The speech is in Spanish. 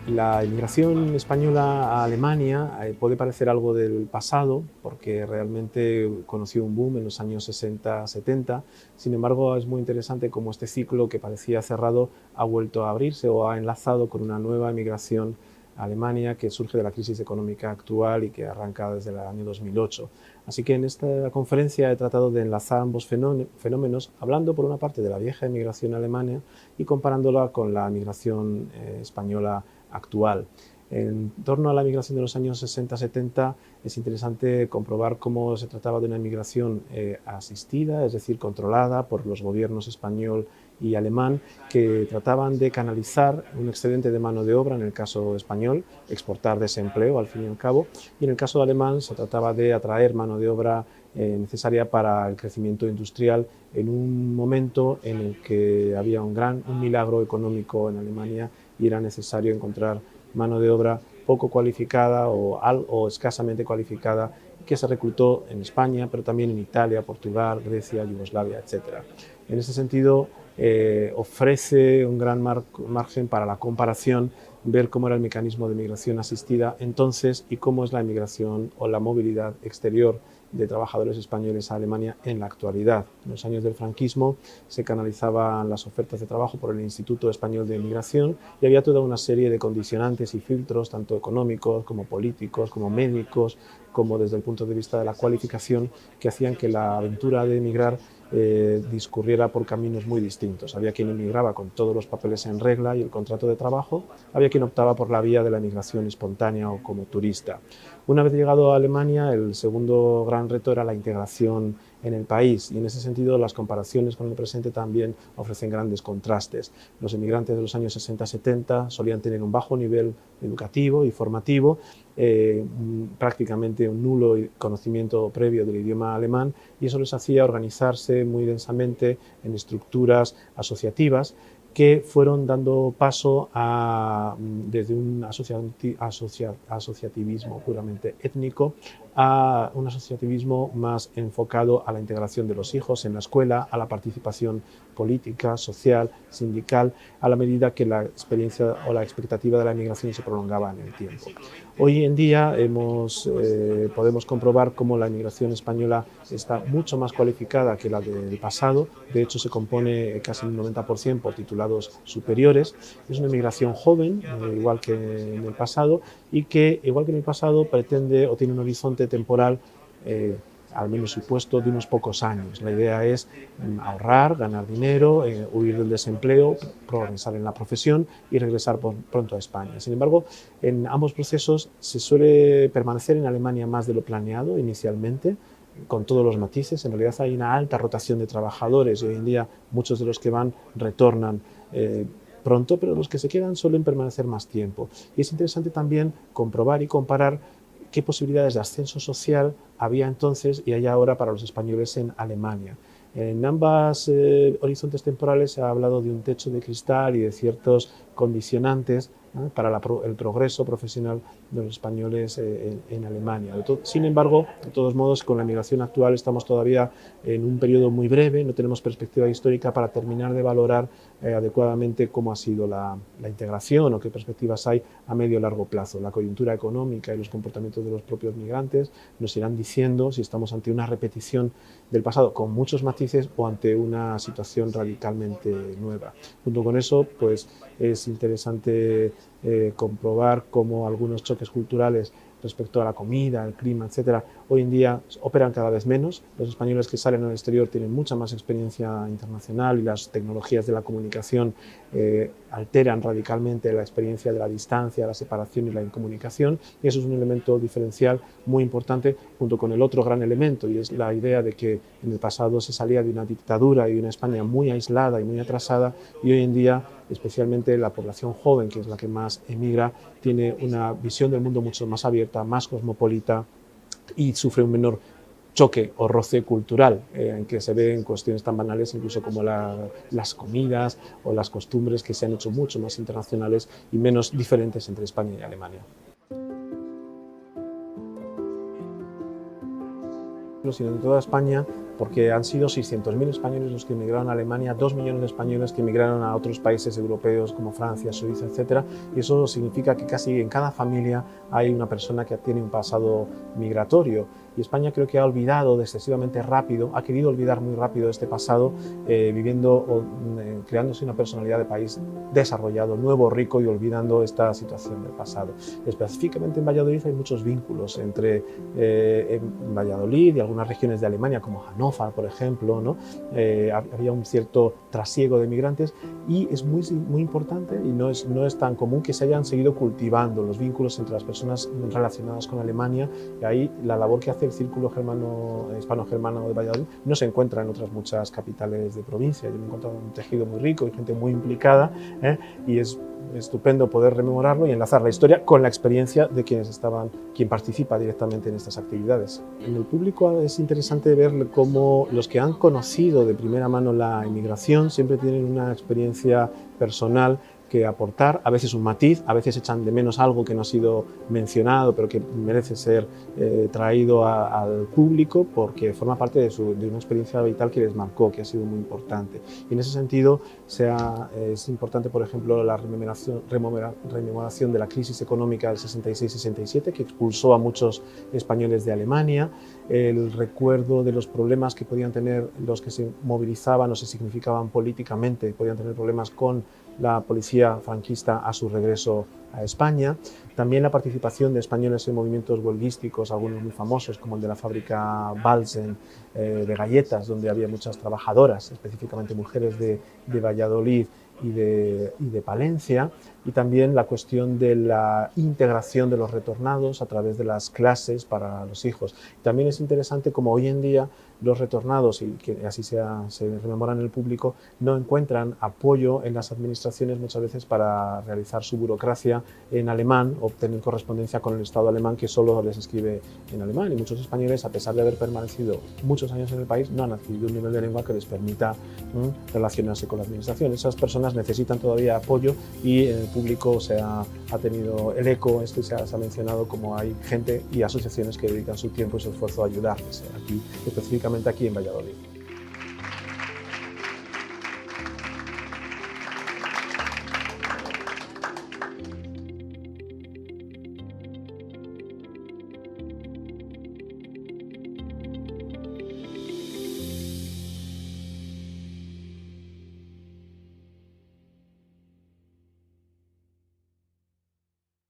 La inmigración española a Alemania puede parecer algo del pasado, porque realmente conoció un boom en los años 60-70. Sin embargo, es muy interesante cómo este ciclo que parecía cerrado ha vuelto a abrirse o ha enlazado con una nueva inmigración a Alemania que surge de la crisis económica actual y que arranca desde el año 2008. Así que en esta conferencia he tratado de enlazar ambos fenómenos, hablando por una parte de la vieja inmigración alemana y comparándola con la migración española actual. En torno a la migración de los años 60-70 es interesante comprobar cómo se trataba de una migración asistida, es decir, controlada por los gobiernos español y alemán, que trataban de canalizar un excedente de mano de obra, en el caso español, exportar desempleo al fin y al cabo, y en el caso alemán se trataba de atraer mano de obra necesaria para el crecimiento industrial en un momento en el que había un milagro económico en Alemania y era necesario encontrar mano de obra poco cualificada o escasamente cualificada que se reclutó en España, pero también en Italia, Portugal, Grecia, Yugoslavia, etc. En ese sentido, ofrece un gran margen para la comparación, ver cómo era el mecanismo de migración asistida entonces y cómo es la migración o la movilidad exterior de trabajadores españoles a Alemania en la actualidad. En los años del franquismo se canalizaban las ofertas de trabajo por el Instituto Español de Migración y había toda una serie de condicionantes y filtros, tanto económicos como políticos, como médicos, como desde el punto de vista de la cualificación, que hacían que la aventura de emigrar discurriera por caminos muy distintos. Había quien emigraba con todos los papeles en regla y el contrato de trabajo, había quien optaba por la vía de la emigración espontánea o como turista. Una vez llegado a Alemania, el segundo gran reto era la integración en el país y en ese sentido las comparaciones con el presente también ofrecen grandes contrastes. Los emigrantes de los años 60-70 solían tener un bajo nivel educativo y formativo, prácticamente un nulo conocimiento previo del idioma alemán y eso les hacía organizarse muy densamente en estructuras asociativas que fueron dando paso desde un asociativismo puramente étnico a un asociativismo más enfocado a la integración de los hijos en la escuela, a la participación política, social, sindical, a la medida que la experiencia o la expectativa de la inmigración se prolongaba en el tiempo. Hoy en día podemos comprobar cómo la inmigración española está mucho más cualificada que la del pasado. De hecho, se compone casi un 90% por titulados superiores. Es una inmigración joven, igual que en el pasado, y que, igual que en el pasado, pretende o tiene un horizonte temporal al menos supuesto, de unos pocos años. La idea es ahorrar, ganar dinero, huir del desempleo, progresar en la profesión y regresar pronto a España. Sin embargo, en ambos procesos se suele permanecer en Alemania más de lo planeado inicialmente, con todos los matices. En realidad hay una alta rotación de trabajadores y hoy en día muchos de los que van retornan pronto, pero los que se quedan suelen permanecer más tiempo. Y es interesante también comprobar y comparar qué posibilidades de ascenso social había entonces y hay ahora para los españoles en Alemania. En ambos horizontes temporales se ha hablado de un techo de cristal y de ciertos condicionantes para el progreso profesional de los españoles en Alemania. Sin embargo, de todos modos, con la migración actual estamos todavía en un periodo muy breve, no tenemos perspectiva histórica para terminar de valorar adecuadamente cómo ha sido la integración o qué perspectivas hay a medio y largo plazo. La coyuntura económica y los comportamientos de los propios migrantes nos irán diciendo si estamos ante una repetición del pasado con muchos matices o ante una situación radicalmente nueva. Junto con eso, pues es interesante comprobar cómo algunos choques culturales respecto a la comida, el clima, etcétera, hoy en día operan cada vez menos. Los españoles que salen al exterior tienen mucha más experiencia internacional y las tecnologías de la comunicación alteran radicalmente la experiencia de la distancia, la separación y la incomunicación, y eso es un elemento diferencial muy importante junto con el otro gran elemento, y es la idea de que en el pasado se salía de una dictadura y de una España muy aislada y muy atrasada, y hoy en día, especialmente la población joven, que es la que más emigra, tiene una visión del mundo mucho más abierta, más cosmopolita y sufre un menor choque o roce cultural en que se ven cuestiones tan banales incluso como las comidas o las costumbres que se han hecho mucho más internacionales y menos diferentes entre España y Alemania. Sino en toda España porque han sido 600.000 españoles los que emigraron a Alemania, 2 millones de españoles que emigraron a otros países europeos como Francia, Suiza, etc. Y eso significa que casi en cada familia hay una persona que tiene un pasado migratorio. Y España creo que ha olvidado excesivamente rápido, ha querido olvidar muy rápido este pasado, creándose una personalidad de país desarrollado, nuevo, rico, y olvidando esta situación del pasado. Específicamente en Valladolid hay muchos vínculos entre en Valladolid y algunas regiones de Alemania, como Hannover, por ejemplo, ¿no? Había un cierto trasiego de migrantes, y es muy importante, y no es tan común, que se hayan seguido cultivando los vínculos entre las personas relacionadas con Alemania, y ahí la labor que hace el Círculo Hispano-Germano de Valladolid no se encuentra en otras muchas capitales de provincia. Yo me he encontrado un tejido muy rico y gente muy implicada, y es estupendo poder rememorarlo y enlazar la historia con la experiencia de quien participa directamente en estas actividades. En el público es interesante ver cómo los que han conocido de primera mano la inmigración siempre tienen una experiencia personal que aportar, a veces un matiz, a veces echan de menos algo que no ha sido mencionado, pero que merece ser traído al público porque forma parte de una experiencia vital que les marcó, que ha sido muy importante. Y en ese sentido es importante, por ejemplo, la rememoración de la crisis económica del 66-67, que expulsó a muchos españoles de Alemania, el recuerdo de los problemas que podían tener los que se movilizaban o se significaban políticamente, podían tener problemas con la policía franquista a su regreso a España. También la participación de españoles en movimientos huelguísticos, algunos muy famosos, como el de la fábrica Balsen de galletas, donde había muchas trabajadoras, específicamente mujeres de Valladolid y de Palencia, y también la cuestión de la integración de los retornados a través de las clases para los hijos. También es interesante como hoy en día los retornados, y que así se rememoran en el público, no encuentran apoyo en las administraciones muchas veces para realizar su burocracia en alemán, obtener correspondencia con el Estado alemán, que solo les escribe en alemán, y muchos españoles, a pesar de haber permanecido muchos años en el país, no han adquirido un nivel de lengua que les permita relacionarse con la administración. Esas personas necesitan todavía apoyo, y en el público ha tenido el eco, se ha mencionado como hay gente y asociaciones que dedican su tiempo y su esfuerzo a ayudarles, específicamente aquí en Valladolid.